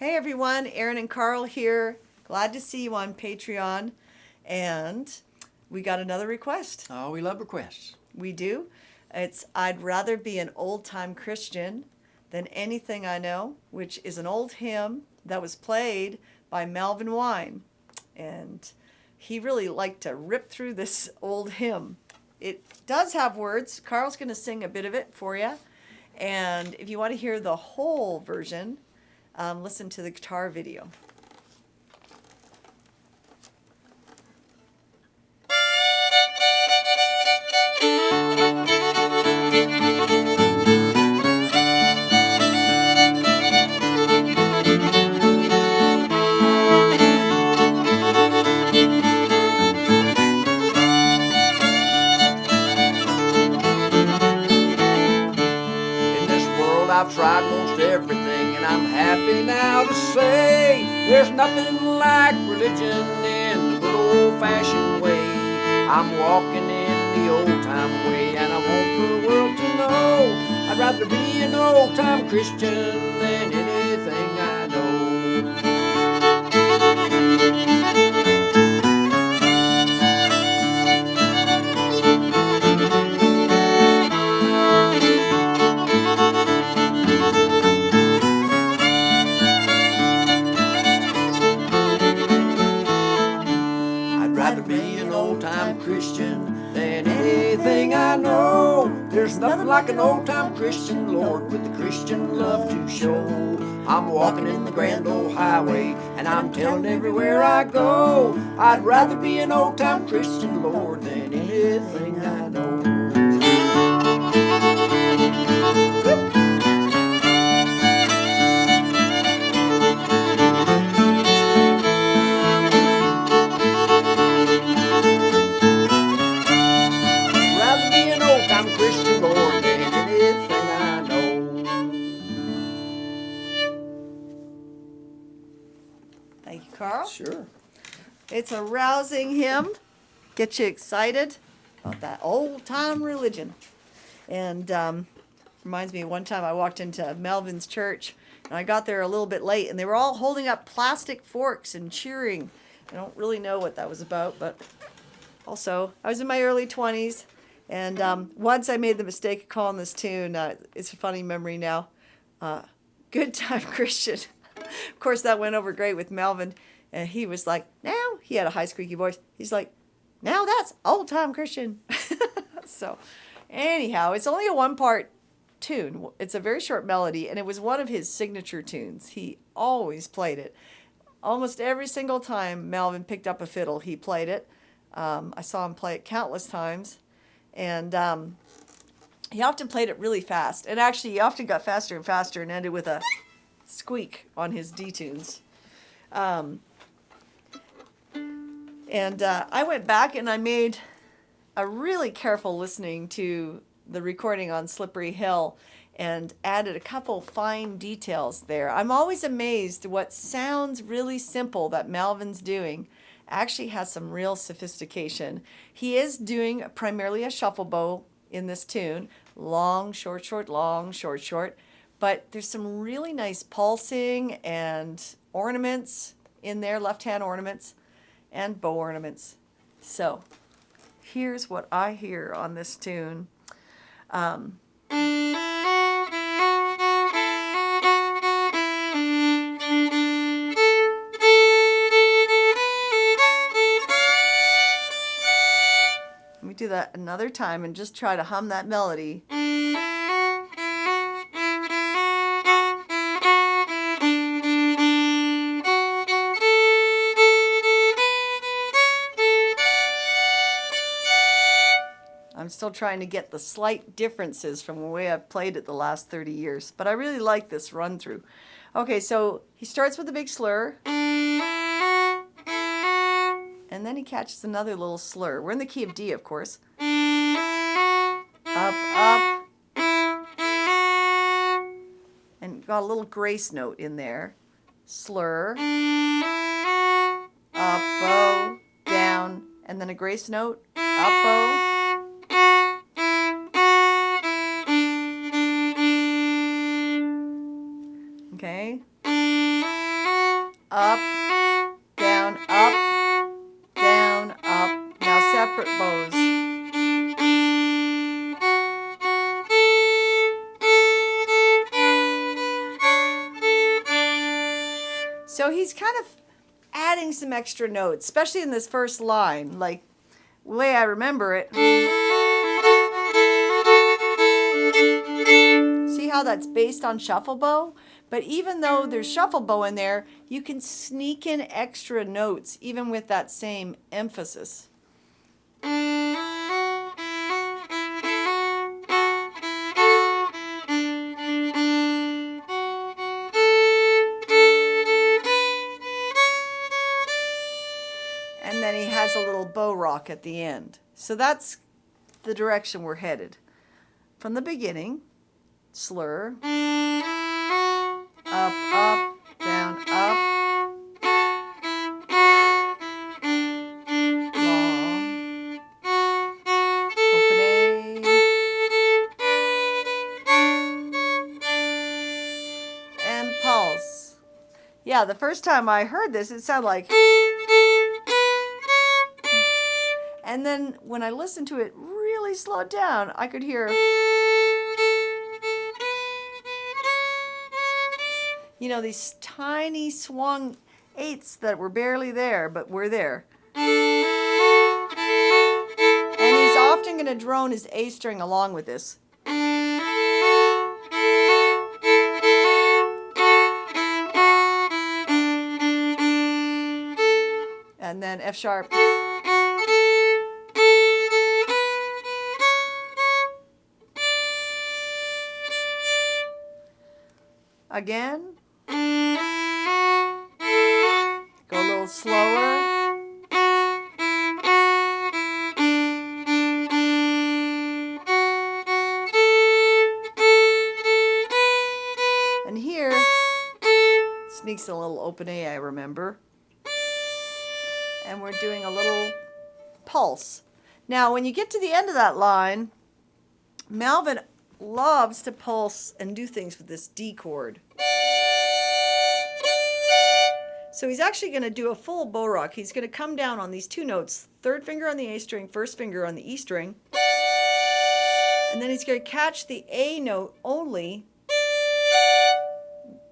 Hey everyone, Erynn and Carl here. Glad to see you on Patreon. And we got another request. Oh, we love requests. We do. It's I'd rather be an old-time Christian than anything I know, which is an old hymn that was played by Melvin And he really liked to rip through this old hymn. It does have words. Carl's going to sing a bit of it for you. And if you want to hear the whole version, listen to the guitar video. In this world I've tried most everything, and I'm happy now to say there's nothing like religion in the good old-fashioned way. I'm walking in the old-time way, and I want the world to know I'd rather be an old-time Christian than anything I know. I'd rather be an old-time Christian than anything I know. There's nothing like an old-time Christian, Lord, with the Christian love to show. I'm walking in the grand old highway, and I'm telling everywhere I go, I'd rather be an old-time Christian, Lord, than anything I know. Rather be an old-time Christian, Lord, than anything I know. Thank you, Carl. Sure. It's a rousing hymn. Get you excited about that old-time religion. And reminds me of one time I walked into Melvin's church, and I got there a little bit late, and they were all holding up plastic forks and cheering. I don't really know what that was about, but also I was in my early 20s, and once I made the mistake of calling this tune, it's a funny memory now, Good Time Christian. Of course, that went over great with Melvin, and he was like, now, he had a high squeaky voice, he's like, now that's old-time Christian. So anyhow, it's only a one-part tune. It's a very short melody, and it was one of his signature tunes. He always played it. Almost every single time Melvin picked up a fiddle, he played it. I saw him play it countless times, and he often played it really fast. And actually, he often got faster and faster and ended with a squeak on his D-tunes. I went back and I made a really careful listening to the recording on Slippery Hill and added a couple fine details there. I'm always amazed what sounds really simple that Melvin's doing actually has some real sophistication. He is doing primarily a shuffle bow in this tune, long, short, short, long, short, short, but there's some really nice pulsing and ornaments in there, left-hand ornaments and bow ornaments. So here's what I hear on this tune. Let me do that another time and just try to hum that melody. I'm still trying to get the slight differences from the way I've played it the last 30 years, but I really like this run through. Okay, so he starts with a big slur, and then he catches another little slur. We're in the key of D, of course. Up, up, and got a little grace note in there. Slur, up, bow, down, and then a grace note, up, bow. Okay. up, down, up, down, up. Now separate bows. So he's kind of adding some extra notes, especially in this first line, like the way I remember it. See how that's based on shuffle bow? But even though there's shuffle bow in there, you can sneak in extra notes even with that same emphasis. And then he has a little bow rock at the end. So that's the direction we're headed. From the beginning, slur, up, up, down, up, long, open A, and pulse. Yeah, the first time I heard this, it sounded like... And then when I listened to it really slowed down, I could hear, you know, these tiny swung eighths that were barely there, but were there. And he's often going to drone his A string along with this. And then F sharp. Again. Go a little slower. And here, sneaks a little open A, I remember. And we're doing a little pulse. Now, when you get to the end of that line, Melvin loves to pulse and do things with this D chord. So he's actually going to do a full bow rock. He's going to come down on these two notes, third finger on the A string, first finger on the E string. And then he's going to catch the A note only,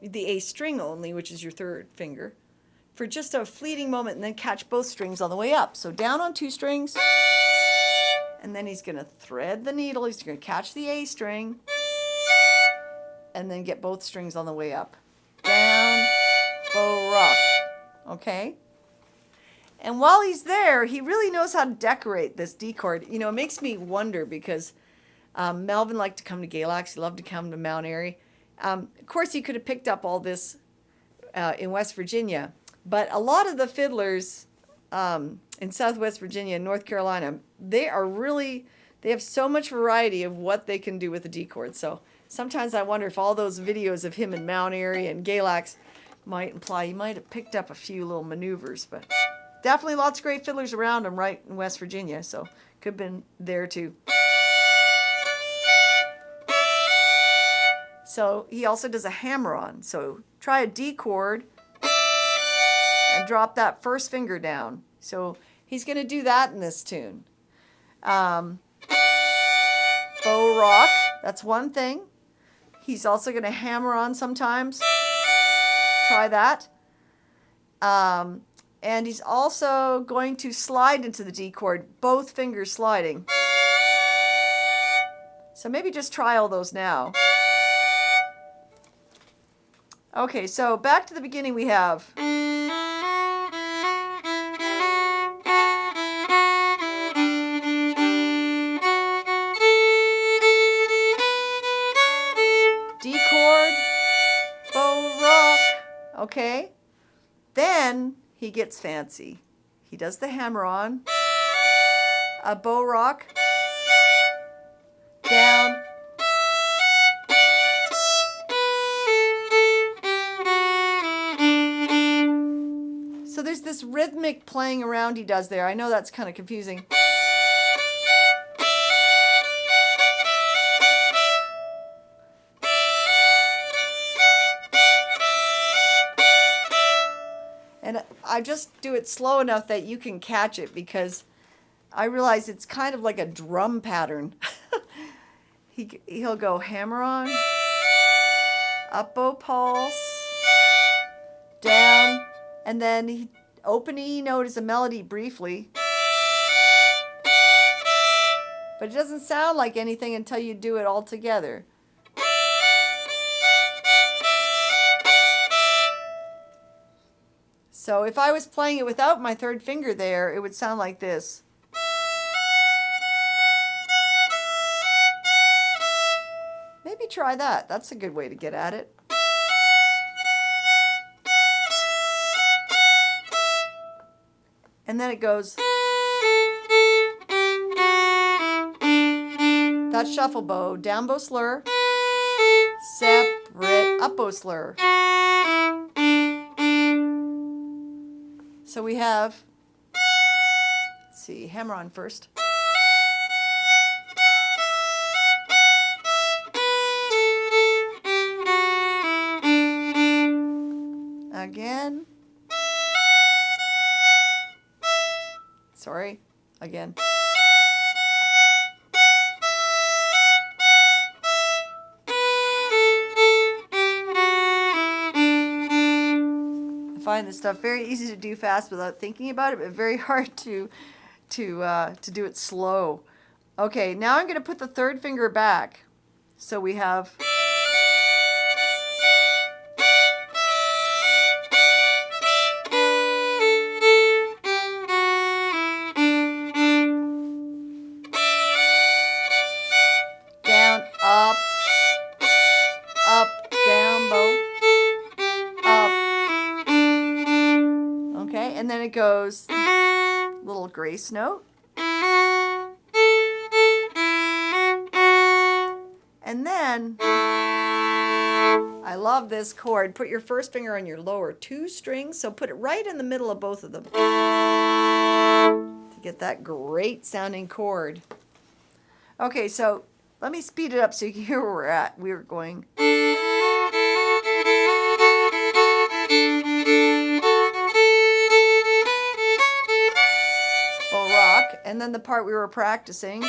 the A string only, which is your third finger, for just a fleeting moment, and then catch both strings on the way up. So down on two strings. And then he's going to thread the needle. He's going to catch the A string. And then get both strings on the way up. Down, bow, rock. Okay? And while he's there, he really knows how to decorate this D chord. You know, it makes me wonder because Melvin liked to come to Galax. He loved to come to Mount Airy. Of course, he could have picked up all this in West Virginia. But a lot of the fiddlers... in Southwest Virginia and North Carolina, they have so much variety of what they can do with the D chord. So sometimes I wonder if all those videos of him in Mount Airy and Galax might imply he might have picked up a few little maneuvers, but definitely lots of great fiddlers around him right in West Virginia, so could have been there too. So he also does a hammer-on. So try a D chord and drop that first finger down. So he's going to do that in this tune. Bow rock, that's one thing. He's also going to hammer on sometimes. Try that. And he's also going to slide into the D chord, both fingers sliding. So maybe just try all those now. Okay, so back to the beginning we have... D chord, bow rock, okay? Then he gets fancy. He does the hammer on, a bow rock, down, so there's this rhythmic playing around he does there. I know that's kind of confusing. And I just do it slow enough that you can catch it because I realize it's kind of like a drum pattern. He'll go hammer on, up bow pulse, down, and then open E note is a melody briefly. But it doesn't sound like anything until you do it all together. So if I was playing it without my third finger there, it would sound like this. Maybe try that. That's a good way to get at it. And then it goes. That's shuffle bow, down bow slur, separate up bow slur. So we have, let's see, hammer on first. Again. Sorry, again. I find this stuff very easy to do fast without thinking about it, but very hard to do it slow. Okay, now I'm going to put the third finger back. So we have. Down, up, down, bow, up. Okay, and then it goes little grace note. And then, I love this chord. Put your first finger on your lower two strings, so put it right in the middle of both of them to get that great sounding chord. Okay, so let me speed it up so you can hear where we're at. We were going. Full rock, and then the part we were practicing.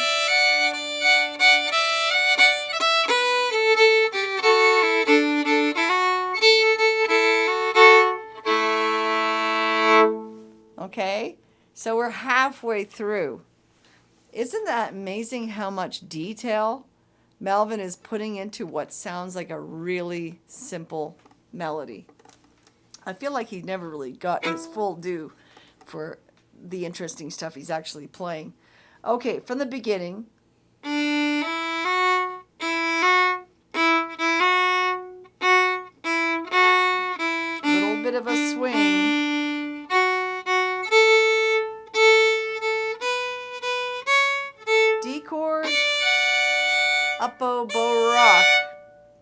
Okay, so we're halfway through. Isn't that amazing how much detail Melvin is putting into what sounds like a really simple melody? I feel like he never really got his full due for the interesting stuff he's actually playing. Okay, from the beginning. Little bit of a swing. D chord, up bow, bow rock.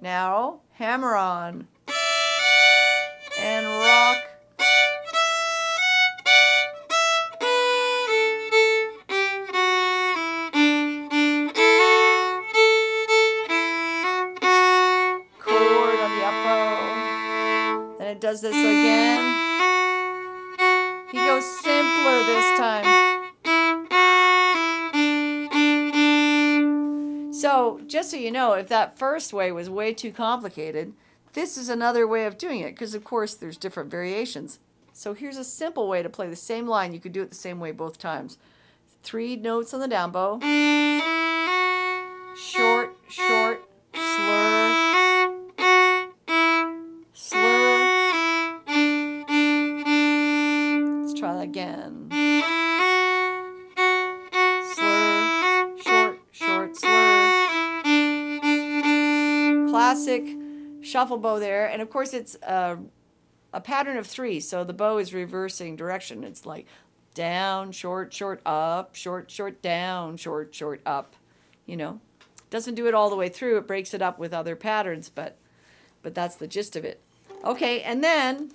Now hammer on and rock. Chord on the up bow. Then it does this again. He goes simpler this time. So, just so you know, if that first way was way too complicated, this is another way of doing it, because of course there's different variations. So here's a simple way to play the same line. You could do it the same way both times. 3 notes on the down bow. Short, short, slur, slur. Let's try that again. Classic shuffle bow there, and of course it's a pattern of 3, so the bow is reversing direction. It's like down, short, short, up, short, short, down, short, short, up. You know, doesn't do it all the way through. It breaks it up with other patterns, but that's the gist of it. Okay, and then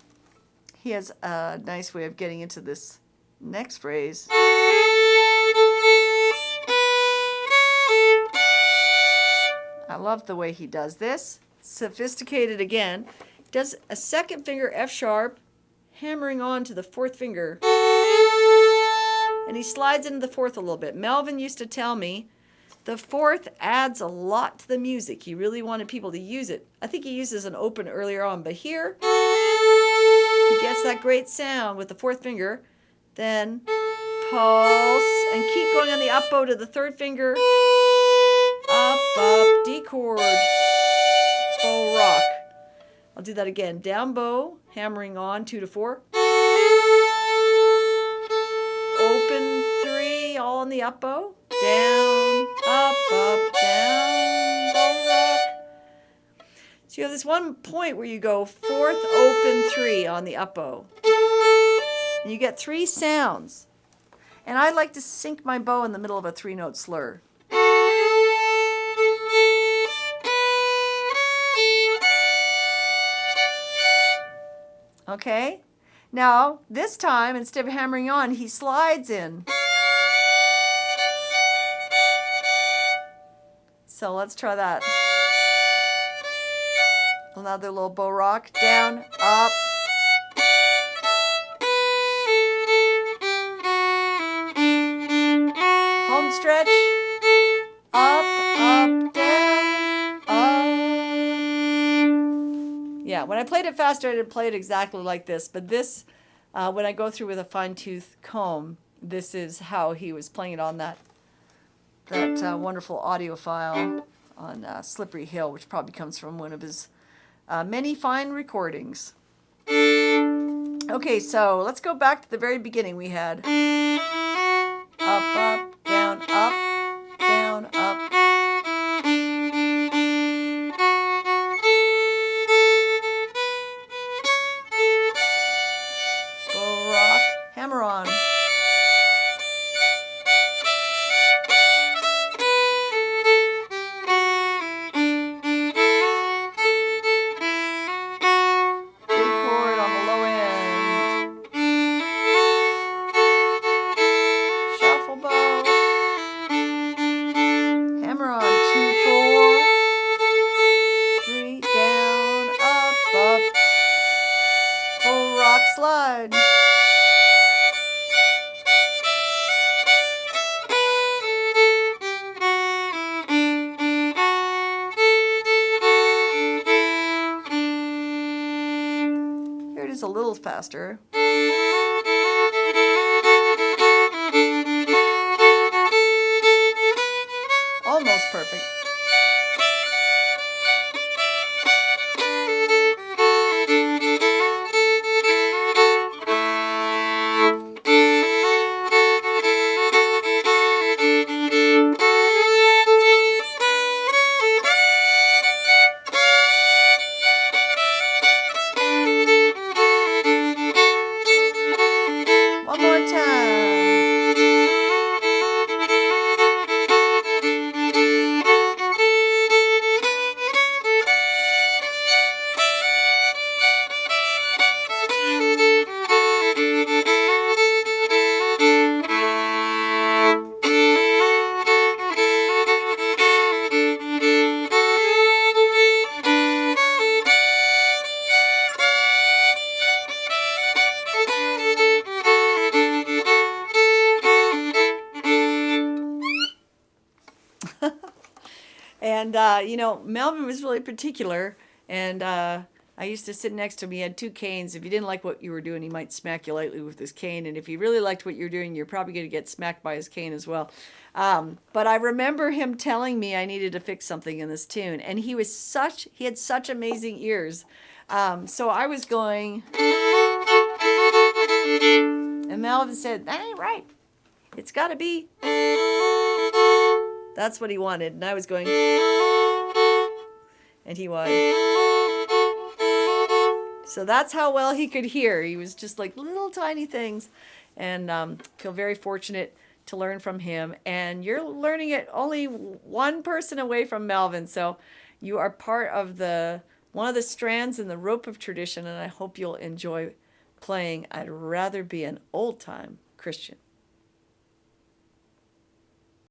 he has a nice way of getting into this next phrase. I love the way he does this. Sophisticated again. Does a second finger F sharp, hammering on to the fourth finger. And he slides into the fourth a little bit. Melvin used to tell me the fourth adds a lot to the music. He really wanted people to use it. I think he uses an open earlier on, but here he gets that great sound with the fourth finger. Then pulse and keep going on the up bow to the third finger. Up, up, D chord, bow rock. I'll do that again. Down bow, hammering on 2 to 4. Open 3, all on the up bow. Down, up, down, bow rock. So you have this one point where you go fourth, open 3 on the up bow. And you get 3 sounds. And I like to sink my bow in the middle of a 3-note slur. Okay? Now, this time, instead of hammering on, he slides in. So let's try that. Another little bow rock. Down, up. Home stretch. Up, down, up. Yeah, when I played it faster, I didn't play it exactly like this. But this, when I go through with a fine-tooth comb, this is how he was playing it on that wonderful audio file on Slippery Hill, which probably comes from one of his many fine recordings. Okay, so let's go back to the very beginning. We had up, down, up, down, up. Bow rock, hammer on. Slide. Here it is a little faster. Almost perfect. One more time. And, Melvin was really particular, and I used to sit next to him. He had 2 canes. If you didn't like what you were doing, he might smack you lightly with his cane, and if you really liked what you're doing, you're probably going to get smacked by his cane as well. But I remember him telling me I needed to fix something in this tune, and he had such amazing ears. So I was going, and Melvin said, "That ain't right. It's got to be." That's what he wanted. And I was going, and he was. So that's how well he could hear. He was just like little tiny things. And feel very fortunate to learn from him. And you're learning it only one person away from Melvin. So you are part of one of the strands in the rope of tradition. And I hope you'll enjoy playing I'd Rather Be an Old-Time Christian.